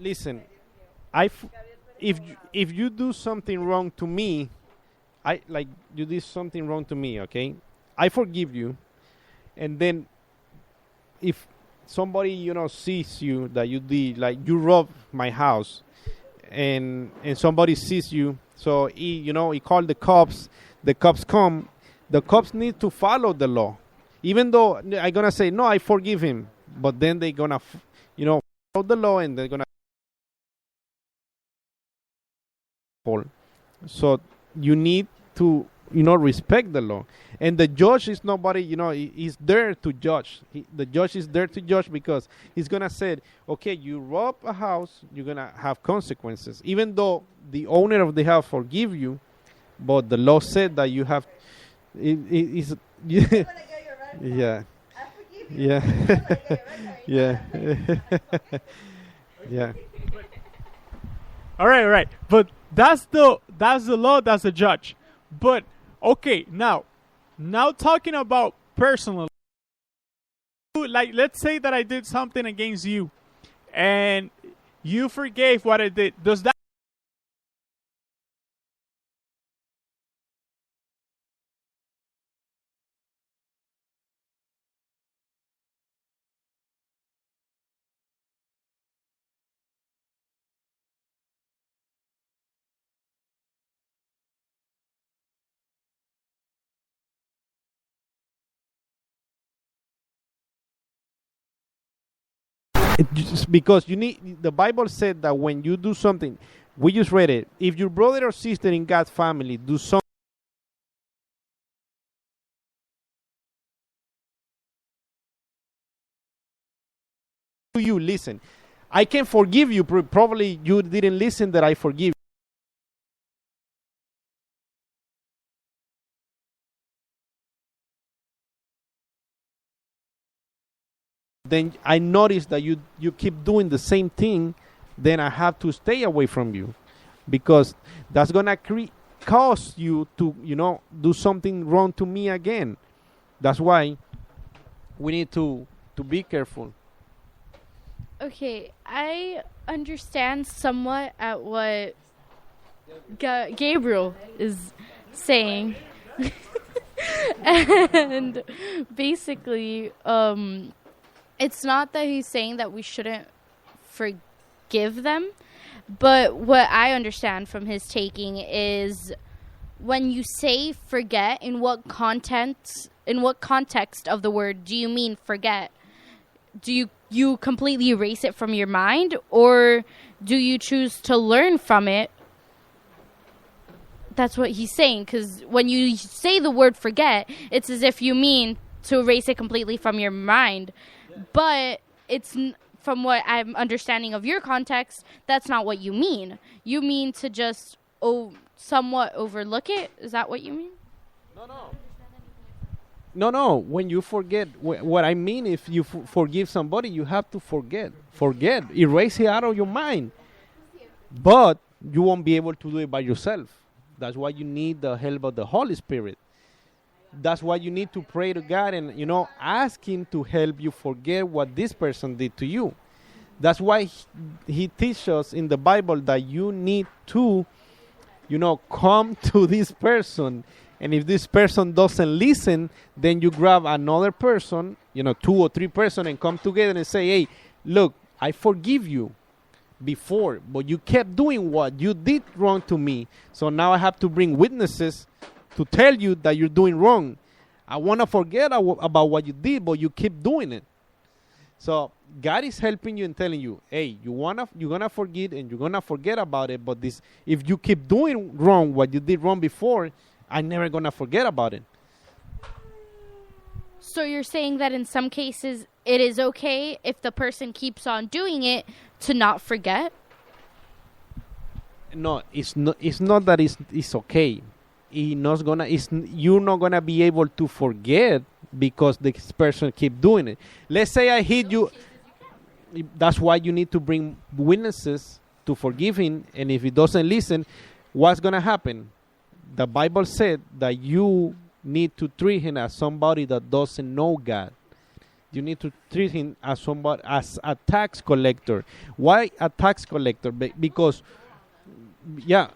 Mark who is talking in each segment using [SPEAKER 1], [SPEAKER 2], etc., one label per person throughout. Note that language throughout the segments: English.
[SPEAKER 1] listen, if you do something wrong to me, I like you did something wrong to me, okay? I forgive you, and then if somebody sees you that you did, like you robbed my house, and somebody sees you, so he called the cops. The cops come. The cops need to follow the law, even though I'm gonna say no, I forgive him, but then they're gonna follow the law, and they're gonna fall. So you need to respect the law, and the judge is nobody. He's there to judge. The judge is there to judge because he's gonna say, okay, you rob a house, you're gonna have consequences, even though the owner of the house forgive you, but the law said that you have it is yeah, yeah, yeah. Yeah.
[SPEAKER 2] All right, all right. But that's the law, that's the judge. But okay, now talking about personal, like let's say that I did something against you, and you forgave what I did. Does that
[SPEAKER 1] Just because you need, the Bible said that when you do something, we just read it. If your brother or sister in God's family do something to you, listen. I can forgive you. Probably you didn't listen that I forgive. Then I notice that you keep doing the same thing, then I have to stay away from you, because that's gonna cause you to do something wrong to me again. That's why we need to be careful.
[SPEAKER 3] Okay, I understand somewhat at what Gabriel is saying. And basically, it's not that he's saying that we shouldn't forgive them, but what I understand from his taking is when you say forget, in what context of the word do you mean forget? Do you completely erase it from your mind, or do you choose to learn from it? That's what he's saying, because when you say the word forget, it's as if you mean to erase it completely from your mind. But it's from what I'm understanding of your context, that's not what you mean. You mean to just somewhat overlook it? Is that what you mean?
[SPEAKER 1] No. When you forget, what I mean, if you forgive somebody, you have to forget, erase it out of your mind. But you won't be able to do it by yourself. That's why you need the help of the Holy Spirit. That's why you need to pray to God and ask Him to help you forget what this person did to you. That's why he teaches us in the Bible that you need to come to this person. And if this person doesn't listen, then you grab another person, 2 or 3 person, and come together and say, hey, look, I forgive you before, but you kept doing what you did wrong to me. So now I have to bring witnesses to tell you that you're doing wrong. I want to forget about what you did, but you keep doing it. So God is helping you and telling you, hey, you're gonna forget and you're gonna forget about it. But if you keep doing wrong what you did wrong before, I'm never gonna forget about it.
[SPEAKER 3] So you're saying that in some cases it is okay if the person keeps on doing it to not forget?
[SPEAKER 1] No, it's not. It's not that it's okay. You're not gonna be able to forget because this person keep doing it. Let's say I hit you. That's why you need to bring witnesses to forgive him. And if he doesn't listen, what's gonna happen? The Bible said that you need to treat him as somebody that doesn't know God. You need to treat him as somebody, as a tax collector. Why a tax collector? Because, yeah,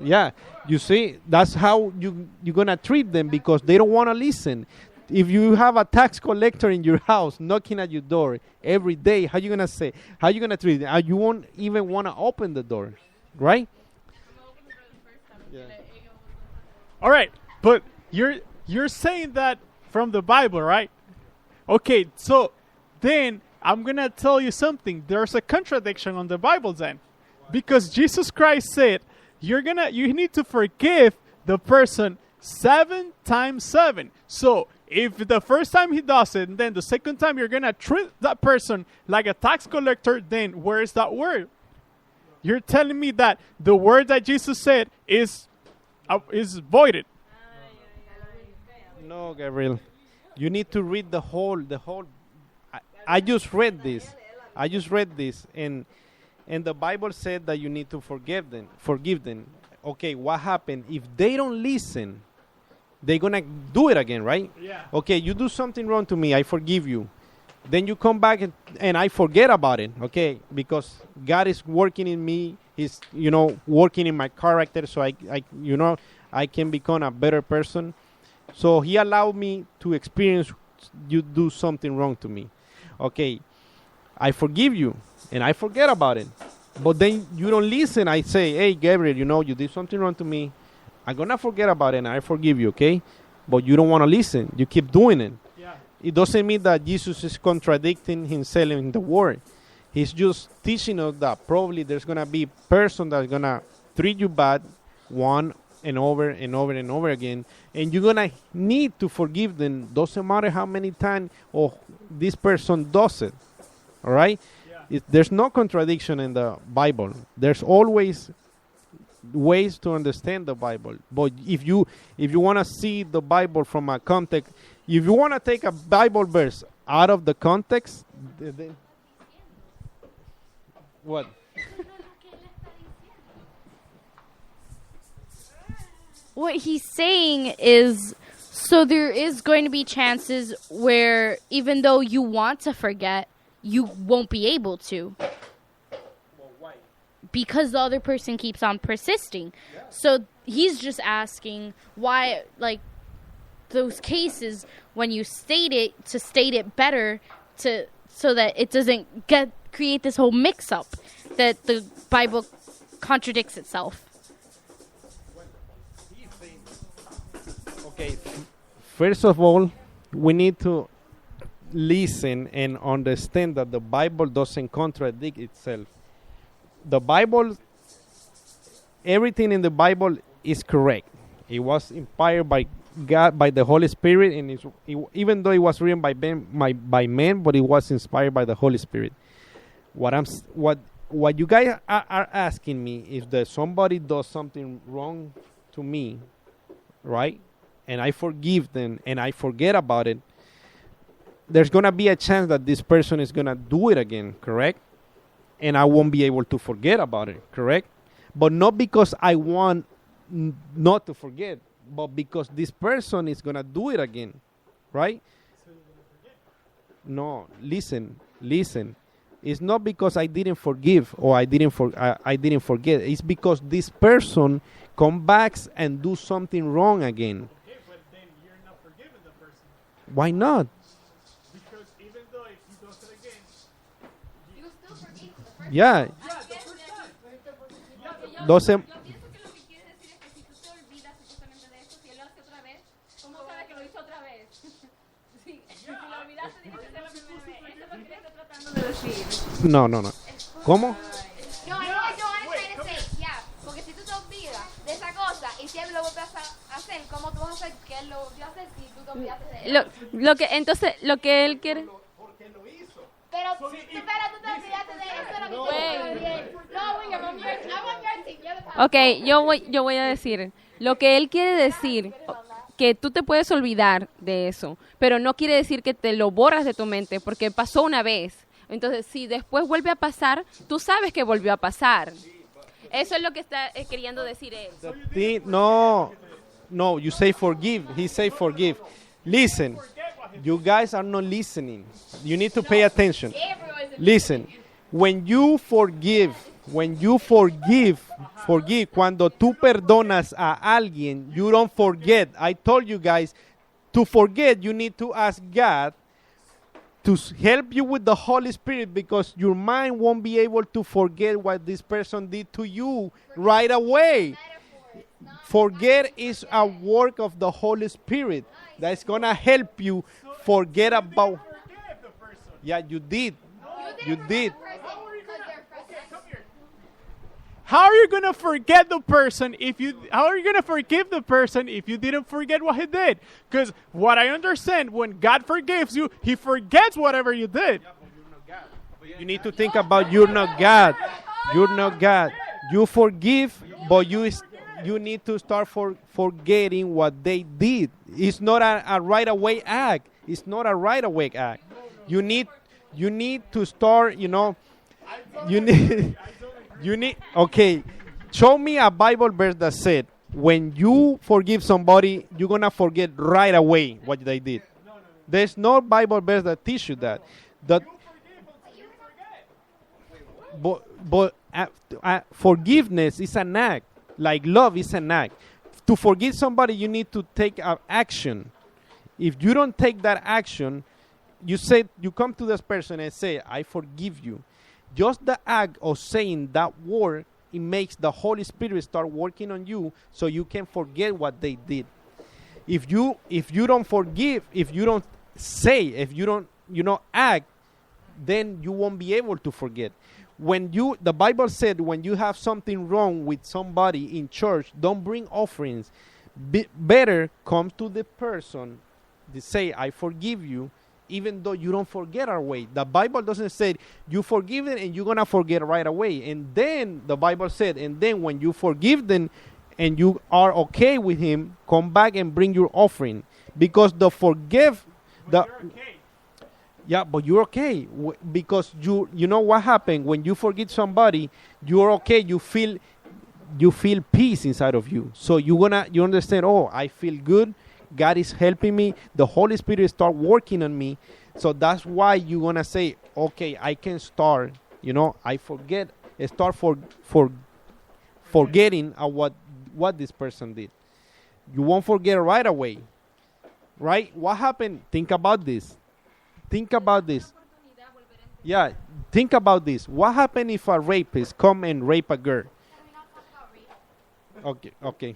[SPEAKER 1] yeah. You see, that's how you're gonna treat them because they don't want to listen. If you have a tax collector in your house knocking at your door every day, how you gonna say? How you gonna treat them? You won't even want to open the door, right?
[SPEAKER 2] All right, but you're saying that from the Bible, right? Okay, so then I'm gonna tell you something. There's a contradiction on the Bible then, because Jesus Christ said you need to forgive the person 7 times 7. So if the first time he does it, and then the second time you're gonna treat that person like a tax collector, then where is that word? You're telling me that the word that Jesus said is voided.
[SPEAKER 1] No, Gabriel. You need to read the whole. I just read this. And the Bible said that you need to forgive them. Okay, what happened? If they don't listen, they're gonna do it again, right?
[SPEAKER 2] Yeah.
[SPEAKER 1] Okay, you do something wrong to me, I forgive you. Then you come back and I forget about it, okay? Because God is working in me. He's, working in my character so I can become a better person. So he allowed me to experience you do something wrong to me. Okay, I forgive you and I forget about it. But then you don't listen. I say, hey, Gabriel, you did something wrong to me. I'm going to forget about it and I forgive you, okay? But you don't want to listen. You keep doing it.
[SPEAKER 2] Yeah.
[SPEAKER 1] It doesn't mean that Jesus is contradicting himself in the word. He's just teaching us that probably there's going to be a person that's going to treat you bad one and over and over and over again. And you're going to need to forgive them. Doesn't matter how many times this person does it. All right? Yeah. There's no contradiction in the Bible. There's always ways to understand the Bible. But if you want to see the Bible from a context, if you want to take a Bible verse out of the context, what?
[SPEAKER 3] What he's saying is, so there is going to be chances where even though you want to forget, you won't be able to.
[SPEAKER 1] Well, why?
[SPEAKER 3] Because the other person keeps on persisting. Yeah. So he's just asking why, like, those cases when you state it better so that it doesn't create this whole mix-up that the Bible contradicts itself.
[SPEAKER 1] Okay, first of all, we need to listen and understand that the Bible doesn't contradict itself. The Bible, everything in the Bible is correct. It was inspired by God, by the Holy Spirit, and even though it was written by men, but it was inspired by the Holy Spirit. What you guys are asking me is that somebody does something wrong to me, right? And I forgive them and I forget about it. There's gonna be a chance that this person is gonna do it again, correct? And I won't be able to forget about it, correct? But not because I want not to forget, but because this person is gonna do it again, right? No, listen. It's not because I didn't forgive or I didn't forget. It's because this person come back and do something wrong again.
[SPEAKER 2] Okay, but then you're not forgiving the person.
[SPEAKER 1] Why not?
[SPEAKER 2] Because even though if he does it again,
[SPEAKER 3] you still forgive the person.
[SPEAKER 1] Yeah. Doesn't. No. ¿Cómo?
[SPEAKER 4] No, I know what Joanna is trying to say. Yeah, porque si tú te olvidas de esa cosa y si él lo vuelve a hacer, ¿cómo tú vas a hacer que él lo volvió a hacer si tú te olvidaste de él?
[SPEAKER 3] Entonces, lo que él quiere...
[SPEAKER 4] Pero tú te olvidaste de eso. No, William, I'm on your team. You're the power.
[SPEAKER 5] Ok, yo voy a decir. Lo que él quiere decir, que tú te puedes olvidar de eso, pero no quiere decir que te lo borras de tu mente, porque pasó una vez. Entonces, si después vuelve a pasar, tú sabes que volvió a pasar. Eso es lo que está queriendo decir él.
[SPEAKER 1] No, you say forgive. He say forgive. Listen. You guys are not listening. You need to pay attention. Listen, when you forgive, cuando tú perdonas a alguien, you don't forget. I told you guys, to forget, you need to ask God to help you with the Holy Spirit, because your mind won't be able to forget what this person did to you right away. Forget is a work of the Holy Spirit that's going to help you forget about. Yeah, you did. You did.
[SPEAKER 2] How are you gonna forget the person if you? How are you gonna forgive the person if you didn't forget what he did? Because what I understand, when God forgives you, He forgets whatever you did.
[SPEAKER 1] You need to think about you're not God. You're not God. You forgive, but you need to start forgetting what they did. It's not a right away act. It's not a right away act. You need to start. You need. Okay, show me a Bible verse that said when you forgive somebody, you're gonna forget right away what they did. There's no Bible verse that teach you that. But forgiveness is an act. Like love is an act. To forgive somebody, you need to take action. If you don't take that action, you come to this person and say, "I forgive you." Just the act of saying that word, it makes the Holy Spirit start working on you, so you can forget what they did. If you don't forgive, if you don't say, if you don't act, then you won't be able to forget. The Bible said, when you have something wrong with somebody in church, don't bring offerings. Better come to the person to say, "I forgive you," even though you don't forget our way. The Bible doesn't say you forgive it and you're going to forget right away. And then the Bible said, and then when you forgive them and you are okay with him, come back and bring your offering. Because yeah, but you're okay. Because you know what happened when you forgive somebody, you're okay. You feel peace inside of you. So you understand, oh, I feel good. God is helping me. The Holy Spirit start working on me. So that's why you're going to say, okay, I can start, I start forgetting what this person did. You won't forget right away. Right? What happened? Think about this. Yeah, think about this. What happened if a rapist come and rape a girl? Okay.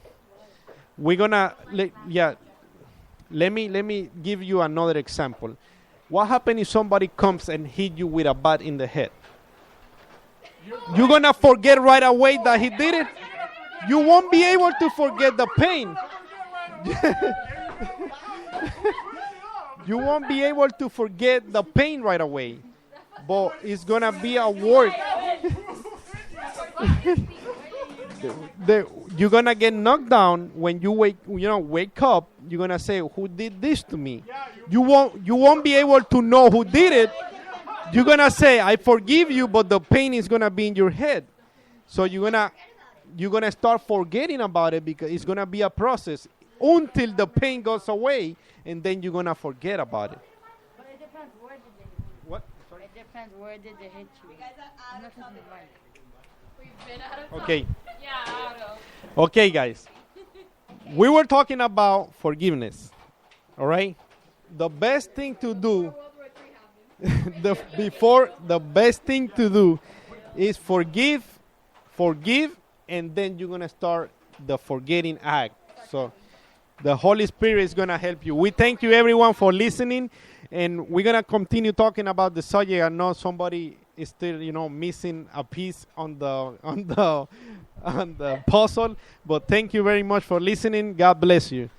[SPEAKER 1] We're going to, Let me give you another example. What happens if somebody comes and hit you with a bat in the head? You're going to forget right away that he did it? You won't be able to forget the pain. You won't be able to forget the pain right away. But it's going to be a work. You're gonna get knocked down when you wake up. You're gonna say, "Who did this to me?" You won't be able to know who did it. You're gonna say, "I forgive you," but the pain is gonna be in your head. So you're gonna start forgetting about it, because it's gonna be a process until the pain goes away, and then you're gonna forget about it.
[SPEAKER 6] But it depends where did they hit you.
[SPEAKER 1] What?
[SPEAKER 6] Sorry? It depends where did they hit you. Nothing in the mind.
[SPEAKER 1] Okay. Okay, guys. We were talking about forgiveness. All right? The best thing to do the best thing to do is forgive, and then you're going to start the forgetting act. So the Holy Spirit is going to help you. We thank you, everyone, for listening, and we're going to continue talking about the subject. I know somebody is still, missing a piece on the puzzle, but thank you very much for listening. God bless you.